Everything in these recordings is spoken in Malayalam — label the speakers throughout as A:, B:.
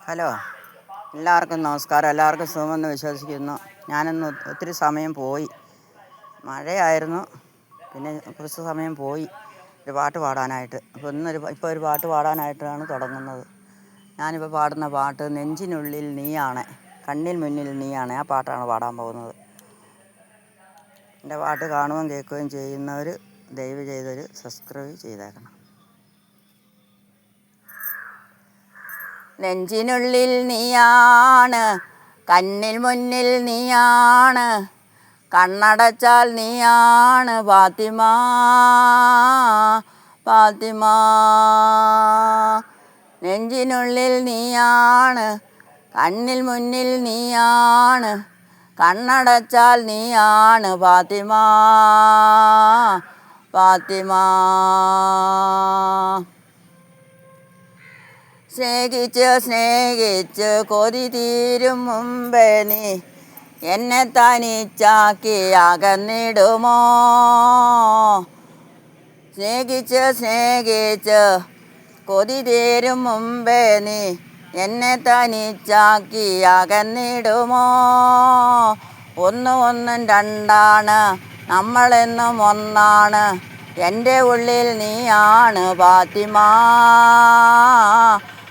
A: ഹലോ, എല്ലാവർക്കും നമസ്കാരം. എല്ലാവർക്കും സുഖമെന്ന് വിശ്വസിക്കുന്നു. ഞാനിന്ന് ഒത്തിരി സമയം പോയി, മഴയായിരുന്നു. പിന്നെ കുറച്ച് സമയം പോയി ഒരു പാട്ട് പാടാനായിട്ട്. ഇപ്പോൾ ഒരു പാട്ട് പാടാനായിട്ടാണ് തുടങ്ങുന്നത്. ഞാനിപ്പോൾ പാടുന്ന പാട്ട് നെഞ്ചിനുള്ളിൽ നീയാണ്, കണ്ണിൽ മുന്നിൽ നീയാണ്. ആ പാട്ടാണ് പാടാൻ പോകുന്നത്. എൻ്റെ പാട്ട് കാണുകയും കേൾക്കുകയും ചെയ്യുന്നവർ ദയവ് ചെയ്തൊരു സബ്സ്ക്രൈബ് ചെയ്തേക്കണം. നെഞ്ചിനുള്ളിൽ നീയാണ്, കണ്ണിൽ മുന്നിൽ നീയാണ്, കണ്ണടച്ചാൽ നീയാണ് ഫാത്തിമ, ഫാത്തിമ. നെഞ്ചിനുള്ളിൽ നീയാണ്, കണ്ണിൽ മുന്നിൽ നീയാണ്, കണ്ണടച്ചാൽ നീയാണ് ഫാത്തിമ, ഫാത്തിമ. സ്നേഹിച്ച് സ്നേഹിച്ച് കൊതി തീരും മുമ്പേ നീ എന്നെ തനിച്ചാക്കി അകന്നിടുമോ? സ്നേഹിച്ച് സ്നേഹിച്ച് കൊതി തീരും മുമ്പേ നീ എന്നെ തനിച്ചാക്കി അകന്നിടുമോ? ഒന്നും രണ്ടാണ്, നമ്മളെന്നും ഒന്നാണ്, എൻ്റെ ഉള്ളിൽ നീയാണ് ഫാത്തിമ,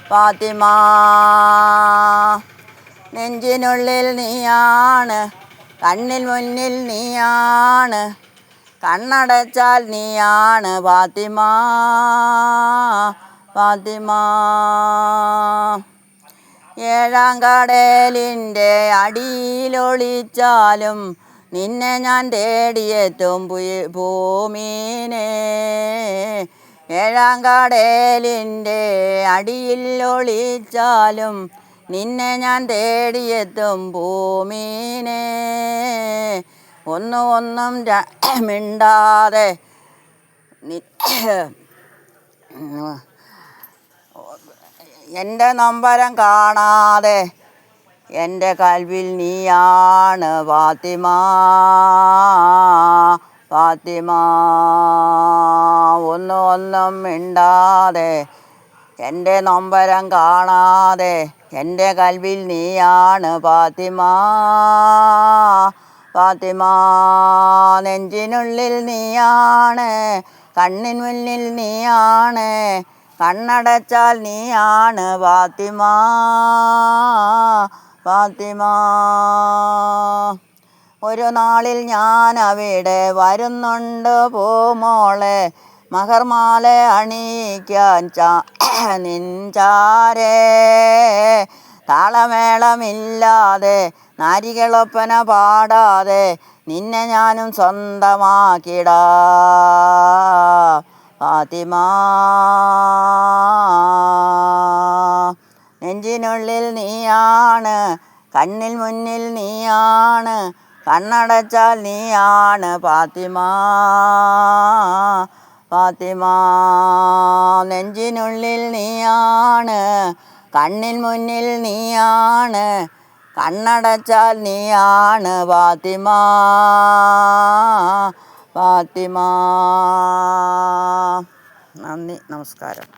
A: ഫാത്തിമ. നെഞ്ചിനുള്ളിൽ നീയാണ്, കണ്ണിൽ മുന്നിൽ നീയാണ്, കണ്ണടച്ചാൽ നീയാണ് ഫാത്തിമ, ഫാത്തിമ. ഏഴാം കടലിൻ്റെ അടിയിലൊളിച്ചാലും നിന്നെ ഞാൻ തേടിയെത്തും ഭൂമീനെ. ഏഴാം കടലിൻ്റെ അടിയിൽ ഒളിച്ചാലും നിന്നെ ഞാൻ തേടിയെത്തും ഭൂമീനെ. ഒന്നും മിണ്ടാതെ എൻ്റെ നൊമ്പരം കാണാതെ എൻ്റെ കൽവിൽ നീയാണ് ഫാത്തിമ, ഫാത്തിമ. ഒന്നും മിണ്ടാതെ എൻ്റെ നൊമ്പരം കാണാതെ എൻ്റെ കൽവിൽ നീയാണ് ഫാത്തിമ, ഫാത്തിമ. നെഞ്ചിനുള്ളിൽ നീയാണ്, കണ്ണിൻ മുന്നിൽ നീയാണ്, കണ്ണടച്ചാൽ നീയാണ് ഫാത്തിമ, ഫാത്തിമ. ഒരു നാളിൽ ഞാൻ അവിടെ വരുന്നുണ്ട് പൂമോളെ, മഹർമാല അണിയിക്കാൻ നിൻചാരേ. താളമേളമില്ലാതെ നാരികളൊപ്പന പാടാതെ നിന്നെ ഞാനും സ്വന്തമാക്കിടാ ഫാത്തിമ. നെഞ്ചിനുള്ളിൽ നീയാണ്, കണ്ണിൽ മുന്നിൽ നീയാണ്, കണ്ണടച്ചാൽ നീയാണ് ഫാത്തിമ, ഫാത്തിമ. നെഞ്ചിനുള്ളിൽ നീയാണ്, കണ്ണിൽ മുന്നിൽ നീയാണ്, കണ്ണടച്ചാൽ നീയാണ് ഫാത്തിമ, ഫാത്തിമ. നന്ദി, നമസ്കാരം.